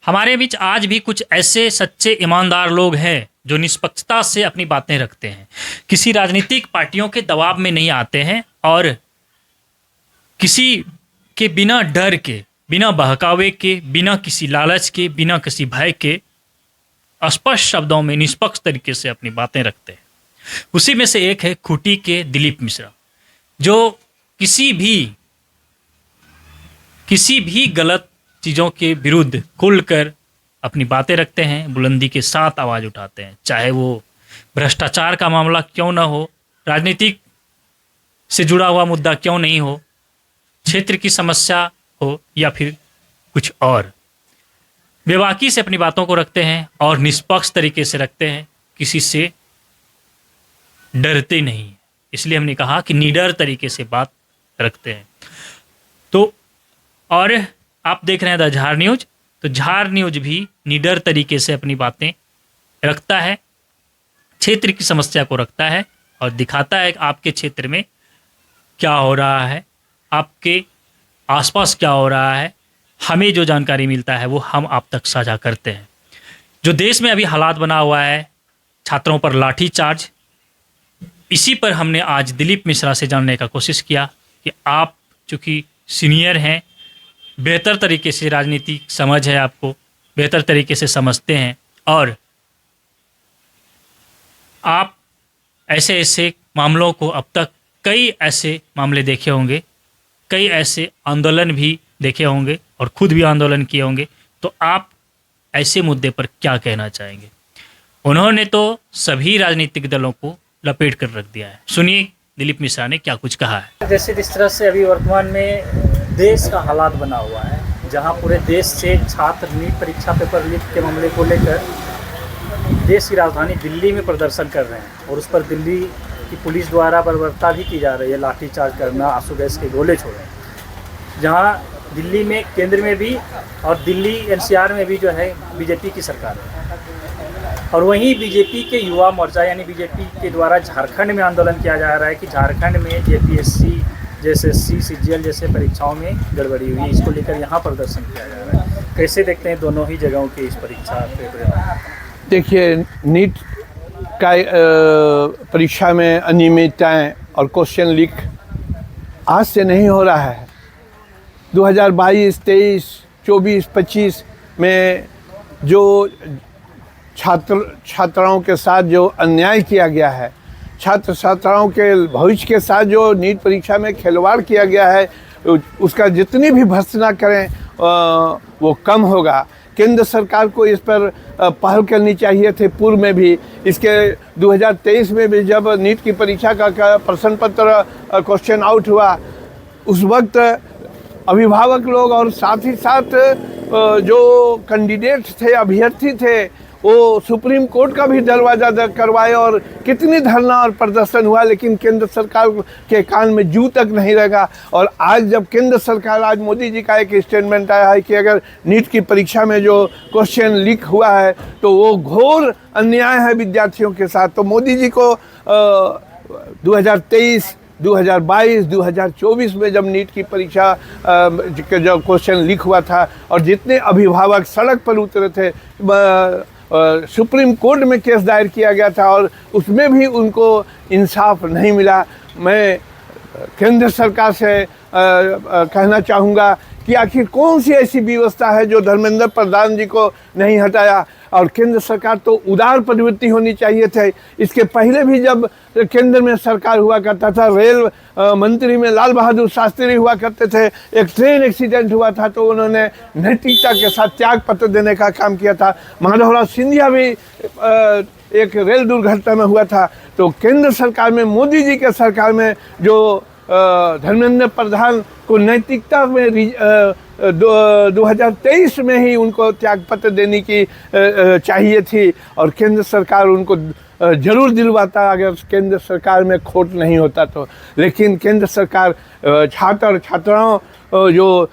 हमारे बीच आज भी कुछ ऐसे सच्चे ईमानदार लोग हैं जो निष्पक्षता से अपनी बातें रखते हैं, किसी राजनीतिक पार्टियों के दबाव में नहीं आते हैं और किसी के बिना डर के, बिना बहकावे के, बिना किसी लालच के, बिना किसी भय के स्पष्ट शब्दों में निष्पक्ष तरीके से अपनी बातें रखते हैं। उसी में से एक है खूंटी के दिलीप मिश्रा, जो किसी भी गलत चीज़ों के विरुद्ध खुलकर अपनी बातें रखते हैं, बुलंदी के साथ आवाज़ उठाते हैं, चाहे वो भ्रष्टाचार का मामला क्यों ना हो, राजनीतिक से जुड़ा हुआ मुद्दा क्यों नहीं हो, क्षेत्र की समस्या हो या फिर कुछ और। बेबाकी से अपनी बातों को रखते हैं और निष्पक्ष तरीके से रखते हैं, किसी से डरते नहीं। इसलिए हमने कहा कि निडर तरीके से बात रखते हैं। तो और आप देख रहे हैं द झार न्यूज, तो झार न्यूज भी निडर तरीके से अपनी बातें रखता है, क्षेत्र की समस्या को रखता है और दिखाता है कि आपके क्षेत्र में क्या हो रहा है, आपके आसपास क्या हो रहा है। हमें जो जानकारी मिलता है वो हम आप तक साझा करते हैं। जो देश में अभी हालात बना हुआ है, छात्रों पर लाठीचार्ज, इसी पर हमने आज दिलीप मिश्रा से जानने का कोशिश किया कि आप चूँकि सीनियर हैं, बेहतर तरीके से राजनीतिक समझ है, आपको बेहतर तरीके से समझते हैं और आप ऐसे ऐसे मामलों को, अब तक कई ऐसे मामले देखे होंगे, कई ऐसे आंदोलन भी देखे होंगे और खुद भी आंदोलन किए होंगे, तो आप ऐसे मुद्दे पर क्या कहना चाहेंगे? उन्होंने तो सभी राजनीतिक दलों को लपेट कर रख दिया है। सुनिए दिलीप मिश्रा ने क्या कुछ कहा है। जैसे जिस तरह से अभी वर्तमान में देश का हालात बना हुआ है, जहां पूरे देश से छात्र नीट परीक्षा पेपर लीक के मामले को लेकर देश की राजधानी दिल्ली में प्रदर्शन कर रहे हैं और उस पर दिल्ली की पुलिस द्वारा बर्बरता भी की जा रही है, लाठीचार्ज करना, आंसू गैस के गोले छोड़े। जहां दिल्ली में केंद्र में भी और दिल्ली एनसीआर में भी जो है बीजेपी की सरकार है, और वहीं बीजेपी के युवा मोर्चा यानी बीजेपी के द्वारा झारखंड में आंदोलन किया जा रहा है कि झारखंड में जेपीएससी, जेएसएससी, सीजीएल जैसे परीक्षाओं में गड़बड़ी हुई है। इसको लेकर यहाँ प्रदर्शन किया जा रहा है। कैसे देखते हैं दोनों ही जगहों की इस परीक्षा पे? देखिए, नीट का परीक्षा में अनियमितताएं और क्वेश्चन लीक आज से नहीं हो रहा है। 2022, 23, 24, 25 में जो छात्राओं के साथ जो अन्याय किया गया है, छात्र छात्राओं के भविष्य के साथ जो नीट परीक्षा में खिलवाड़ किया गया है, उसका जितनी भी भर्त्सना करें वो कम होगा। केंद्र सरकार को इस पर पहल करनी चाहिए थे। पूर्व में भी, इसके 2023 में भी जब नीट की परीक्षा का प्रश्न पत्र क्वेश्चन आउट हुआ, उस वक्त अभिभावक लोग और साथ ही साथ जो कैंडिडेट थे, अभ्यर्थी थे, वो सुप्रीम कोर्ट का भी दरवाज़ा करवाए और कितनी धरना और प्रदर्शन हुआ, लेकिन केंद्र सरकार के कान में जू तक नहीं लगा। और आज जब केंद्र सरकार, आज मोदी जी का एक स्टेटमेंट आया है कि अगर नीट की परीक्षा में जो क्वेश्चन लीक हुआ है तो वो घोर अन्याय है विद्यार्थियों के साथ। तो मोदी जी को 2023, 2022, 2024 में जब नीट की परीक्षा जब क्वेश्चन लीक हुआ था और जितने अभिभावक सड़क पर उतरे थे, सुप्रीम कोर्ट में केस दायर किया गया था और उसमें भी उनको इंसाफ नहीं मिला। मैं केंद्र सरकार से कहना चाहूँगा कि आखिर कौन सी ऐसी व्यवस्था है जो धर्मेंद्र प्रधान जी को नहीं हटाया। और केंद्र सरकार तो उदार प्रवृत्ति होनी चाहिए थे। इसके पहले भी जब केंद्र में सरकार हुआ करता था, रेल मंत्री में लाल बहादुर शास्त्री हुआ करते थे, एक ट्रेन एक्सीडेंट हुआ था तो उन्होंने नैतिकता के साथ त्याग पत्र देने का काम किया था। माधवराव सिंधिया भी एक रेल दुर्घटना में हुआ था। तो केंद्र सरकार में, मोदी जी के सरकार में जो धर्मेंद्र प्रधान को नैतिकता में 2023 में ही उनको त्यागपत्र देने की चाहिए थी और केंद्र सरकार उनको जरूर दिलवाता अगर केंद्र सरकार में खोट नहीं होता तो। लेकिन केंद्र सरकार छात्र छात्राओं जो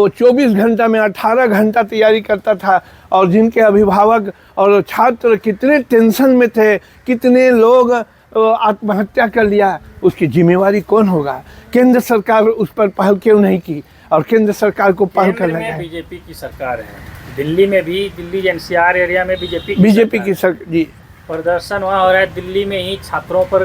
24 घंटा में 18 घंटा तैयारी करता था और जिनके अभिभावक और छात्र कितने टेंशन में थे, कितने लोग आत्महत्या कर लिया, उसकी जिम्मेवारी कौन होगा? केंद्र सरकार उस पर पहल क्यों नहीं की? और केंद्र सरकार को पहल करना चाहिए। बीजेपी की सरकार है, दिल्ली में भी, दिल्ली एनसीआर एरिया में बीजेपी की जी प्रदर्शन वहाँ हो रहा है। दिल्ली में ही छात्रों पर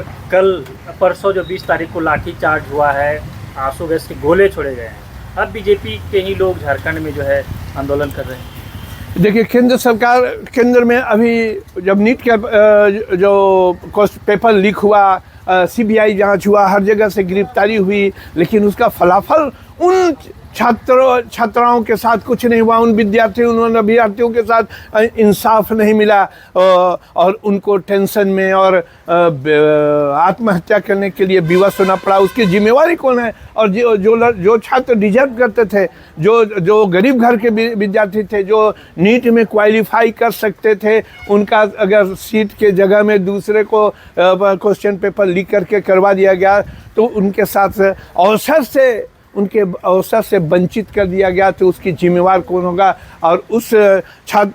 परसों जो 20 तारीख को लाठी चार्ज हुआ है, आंसू गैस के गोले छोड़े गए हैं। अब बीजेपी के ही लोग झारखंड में जो है आंदोलन कर रहे हैं। देखिए, केंद्र में अभी जब नीट का जो पेपर लीक हुआ, सीबीआई जांच हुआ, हर जगह से गिरफ्तारी हुई, लेकिन उसका फलाफल उन छात्राओं के साथ कुछ नहीं हुआ। उन उन अभ्यर्थियों के साथ इंसाफ नहीं मिला और उनको टेंशन में और आत्महत्या करने के लिए विवश होना पड़ा। उसकी जिम्मेवारी कौन है? और जो छात्र डिजर्व करते थे, जो गरीब घर के विद्यार्थी थे, जो नीट में क्वालिफाई कर सकते थे, उनका अगर सीट के जगह में दूसरे को क्वेश्चन पेपर लीक करके करवा दिया गया तो उनके साथ उनके अवसर से वंचित कर दिया गया, तो उसकी जिम्मेवार कौन होगा? और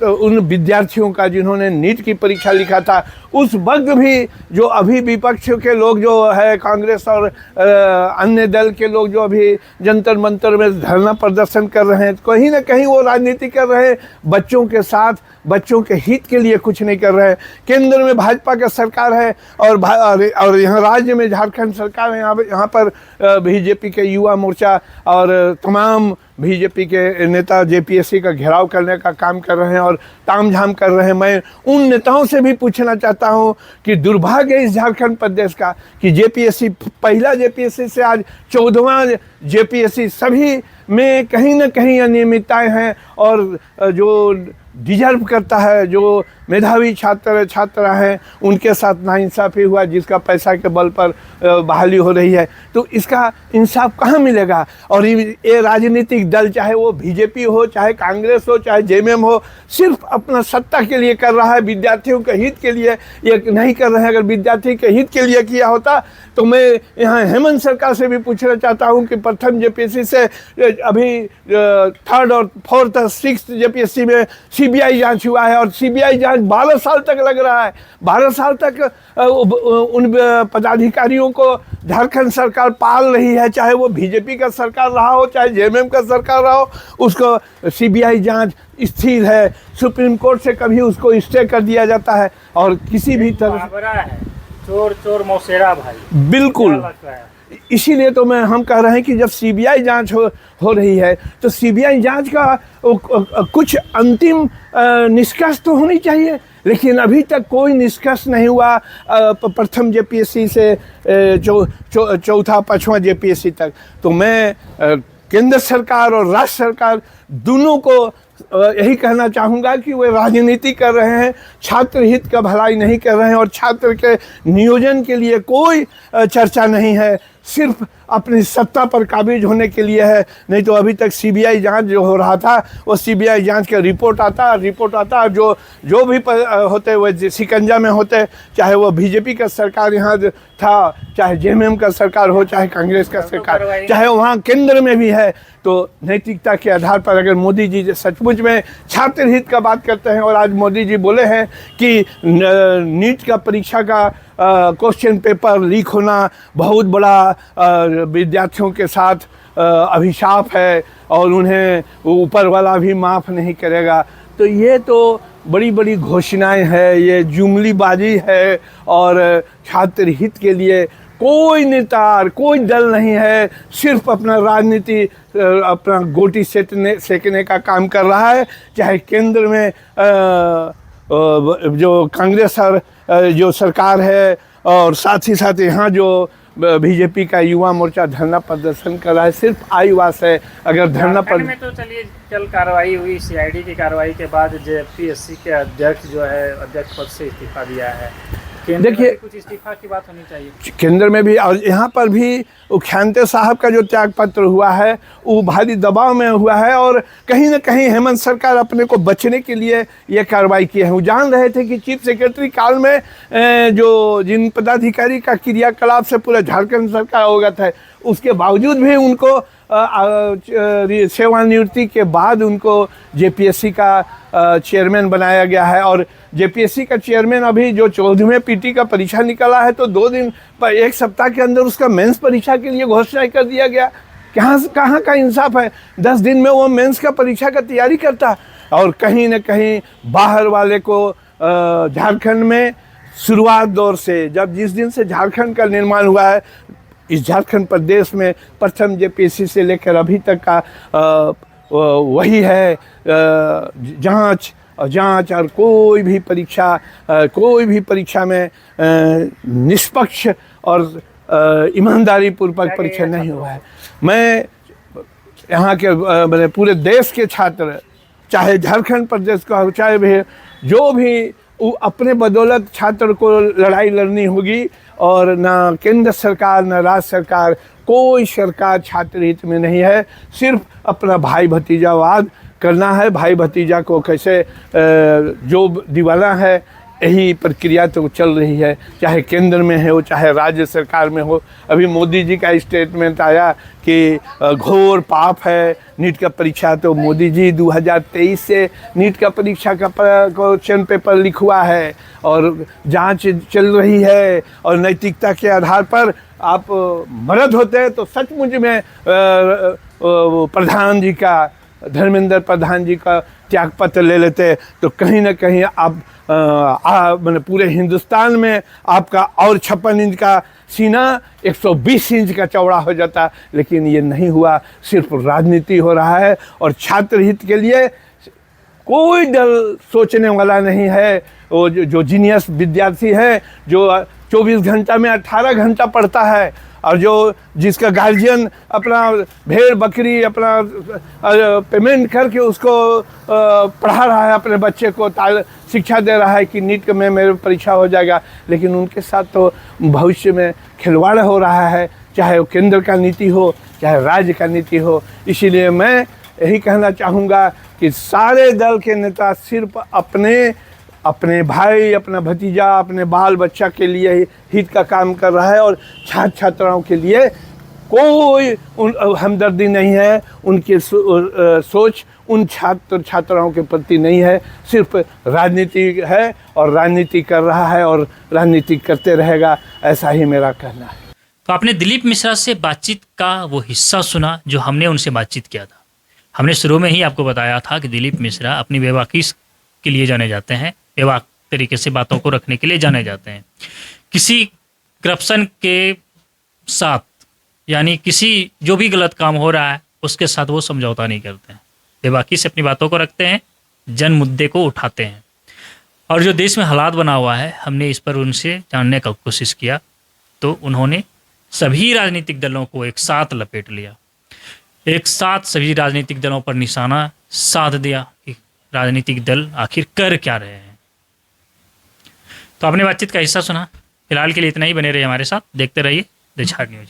उन विद्यार्थियों का जिन्होंने नीट की परीक्षा लिखा था, उस वक्त भी जो अभी विपक्ष के लोग जो है, कांग्रेस और अन्य दल के लोग जो अभी जंतर मंतर में धरना प्रदर्शन कर रहे हैं, कहीं ना कहीं वो राजनीति कर रहे हैं बच्चों के साथ, बच्चों के हित के लिए कुछ नहीं कर रहे हैं। केंद्र में भाजपा का सरकार है और यहाँ राज्य में झारखंड सरकार है। यहाँ पर बीजेपी के युवा मोर्चा और तमाम बीजेपी के नेता जेपीएससी का घेराव करने का काम कर रहे हैं और तामझाम कर रहे हैं। मैं उन नेताओं से भी पूछना चाहता हूं कि दुर्भाग्य इस झारखंड प्रदेश का कि जेपीएससी, पहला जेपीएससी से आज 14वां जेपीएससी, सभी में कहीं ना कहीं अनियमितताएं हैं और जो डिजर्व करता है, जो मेधावी छात्रा हैं, उनके साथ नाइंसाफ़ी हुआ, जिसका पैसा के बल पर बहाली हो रही है। तो इसका इंसाफ कहाँ मिलेगा? और ये राजनीतिक दल, चाहे वो बीजेपी हो, चाहे कांग्रेस हो, चाहे जेएमएम हो, सिर्फ अपना सत्ता के लिए कर रहा है, विद्यार्थियों के हित के लिए ये नहीं कर रहे हैं। अगर विद्यार्थी के हित के लिए किया होता तो मैं यहाँ हेमंत सरकार से भी पूछना चाहता हूँ कि प्रथम जेपीएससी से अभी 3rd और 4th और 6th जेपीएससी में सीबीआई जांच हुआ है और सीबीआई जांच 12 साल तक लग रहा है। 12 साल तक उन पदाधिकारियों को झारखंड सरकार पाल रही है, चाहे वो बीजेपी का सरकार रहा हो, चाहे जेएमएम का सरकार रहा हो। उसको सीबीआई जांच स्थिर है, सुप्रीम कोर्ट से कभी उसको स्टे कर दिया जाता है और किसी भी तरह चोर चोर मौसेरा भाई, बिल्कुल। इसीलिए तो हम कह रहे हैं कि जब सीबीआई जांच हो रही है तो सीबीआई जांच का कुछ अंतिम निष्कर्ष तो होनी चाहिए, लेकिन अभी तक कोई निष्कर्ष नहीं हुआ। प्रथम जेपीएससी से चौथा 5वां जेपीएससी तक। तो मैं केंद्र सरकार और राज्य सरकार दोनों को यही कहना चाहूँगा कि वे राजनीति कर रहे हैं, छात्र हित का भलाई नहीं कर रहे हैं और छात्र के नियोजन के लिए कोई चर्चा नहीं है, सिर्फ अपनी सत्ता पर काबिज होने के लिए है। नहीं तो अभी तक सीबीआई जांच जो हो रहा था, वो सीबीआई जांच का रिपोर्ट आता जो भी होते वो शिकंजा में होते, चाहे वो बीजेपी का सरकार यहाँ था, चाहे जेएमएम का सरकार हो, चाहे कांग्रेस का सरकार, चाहे वहाँ केंद्र में भी है। तो नैतिकता के आधार पर अगर मोदी जी सचमुच में छात्र हित का बात करते हैं और आज मोदी जी बोले हैं कि नीट का परीक्षा का क्वेश्चन पेपर लीक होना बहुत बड़ा विद्यार्थियों के साथ अभिशाप है और उन्हें ऊपर वाला भी माफ़ नहीं करेगा, तो ये तो बड़ी बड़ी घोषणाएं हैं, ये जुमलीबाजी है और छात्र हित के लिए कोई नेता, कोई दल नहीं है, सिर्फ अपना राजनीति, अपना गोटी सेकने का काम कर रहा है। चाहे केंद्र में जो कांग्रेस और जो सरकार है और साथ ही साथ यहाँ जो बीजेपी का युवा मोर्चा धरना प्रदर्शन कर रहा है, सिर्फ आईवास है। अगर धरना में तो चलिए कल कार्रवाई हुई, सीआईडी की कार्रवाई के बाद जेपीएससी के अध्यक्ष जो है अध्यक्ष पद से इस्तीफा दिया है। देखिए, कुछ इस्तीफा की बात होनी चाहिए केंद्र में भी और यहाँ पर भी उख्यांते साहब का जो त्याग पत्र हुआ है वो भारी दबाव में हुआ है और कहीं ना कहीं हेमंत सरकार अपने को बचने के लिए ये कार्रवाई की है। वो जान रहे थे कि चीफ सेक्रेटरी काल में जिन पदाधिकारी का क्रियाकलाप से पूरा झारखंड सरकार अवगत है, उसके बावजूद भी उनको सेवानिवृत्ति के बाद उनको जेपीएससी का चेयरमैन बनाया गया है। और जेपीएससी का चेयरमैन अभी जो 14वें पीटी का परीक्षा निकला है तो 2 दिन पर 1 सप्ताह के अंदर उसका मेंस परीक्षा के लिए घोषणा कर दिया गया। कहाँ का इंसाफ है? 10 दिन में वो मेंस का परीक्षा का तैयारी करता। और कहीं न कहीं बाहर वाले को झारखंड में शुरुआत दौर से जिस दिन से झारखंड का निर्माण हुआ है, इस झारखंड प्रदेश में प्रथम जेपीएससी से लेकर अभी तक का वही है जांच और कोई भी परीक्षा में निष्पक्ष और ईमानदारी पूर्वक परीक्षा नहीं हुआ है। मैं यहाँ के मैंने पूरे देश के छात्र, चाहे झारखंड प्रदेश का हो, चाहे भी जो भी अपने बदौलत छात्र को लड़ाई लड़नी होगी, और ना केंद्र सरकार ना राज्य सरकार, कोई सरकार छात्र हित में नहीं है। सिर्फ अपना भाई भतीजावाद करना है, भाई भतीजा को कैसे जो दिवाना है, यही प्रक्रिया तो चल रही है, चाहे केंद्र में हो चाहे राज्य सरकार में हो। अभी मोदी जी का स्टेटमेंट आया कि घोर पाप है नीट का परीक्षा, तो मोदी जी 2023 से नीट का परीक्षा का क्वेश्चन पेपर लिखवा है और जांच चल रही है, और नैतिकता के आधार पर आप मर्द होते तो सचमुच में प्रधान जी का, धर्मेंद्र प्रधान जी का त्यागपत्र ले लेते, तो कहीं ना कहीं आप मैंने पूरे हिंदुस्तान में आपका और 56 इंच का सीना 120 इंच का चौड़ा हो जाता। लेकिन ये नहीं हुआ, सिर्फ राजनीति हो रहा है, और छात्र हित के लिए कोई दल सोचने वाला नहीं है। वो जो जीनियस विद्यार्थी है, जो 24 घंटा में 18 घंटा पढ़ता है, और जिसका गार्जियन अपना भेड़ बकरी अपना पेमेंट करके उसको पढ़ा रहा है, अपने बच्चे को शिक्षा दे रहा है कि नीट में मेरे परीक्षा हो जाएगा, लेकिन उनके साथ तो भविष्य में खिलवाड़ हो रहा है, चाहे वो केंद्र का नीति हो चाहे राज्य का नीति हो। इसीलिए मैं यही कहना चाहूँगा कि सारे दल के नेता सिर्फ अपने भाई, अपना भतीजा, अपने बाल बच्चा के लिए हित का काम कर रहा है, और छात्र छात्राओं के लिए कोई हमदर्दी नहीं है। उनकी सोच उन छात्र छात्राओं के प्रति नहीं है, सिर्फ राजनीति है, और राजनीति कर रहा है और राजनीति करते रहेगा, ऐसा ही मेरा कहना है। तो आपने दिलीप मिश्रा से बातचीत का वो हिस्सा सुना जो हमने उनसे बातचीत किया था। हमने शुरू में ही आपको बताया था कि दिलीप मिश्रा अपनी बेबाकी के लिए जाने जाते हैं, बेबाक तरीके से बातों को रखने के लिए जाने जाते हैं। किसी करप्शन के साथ, यानी किसी जो भी गलत काम हो रहा है उसके साथ वो समझौता नहीं करते हैं, बेबाकी से अपनी बातों को रखते हैं, जन मुद्दे को उठाते हैं। और जो देश में हालात बना हुआ है, हमने इस पर उनसे जानने का कोशिश किया, तो उन्होंने सभी राजनीतिक दलों को एक साथ लपेट लिया, एक साथ सभी राजनीतिक दलों पर निशाना साध दिया कि राजनीतिक दल आखिर कर क्या रहे हैं। तो आपने बातचीत का हिस्सा सुना। फिलहाल के लिए इतना ही, बने रहिए हमारे साथ, देखते रहिए द झार न्यूज।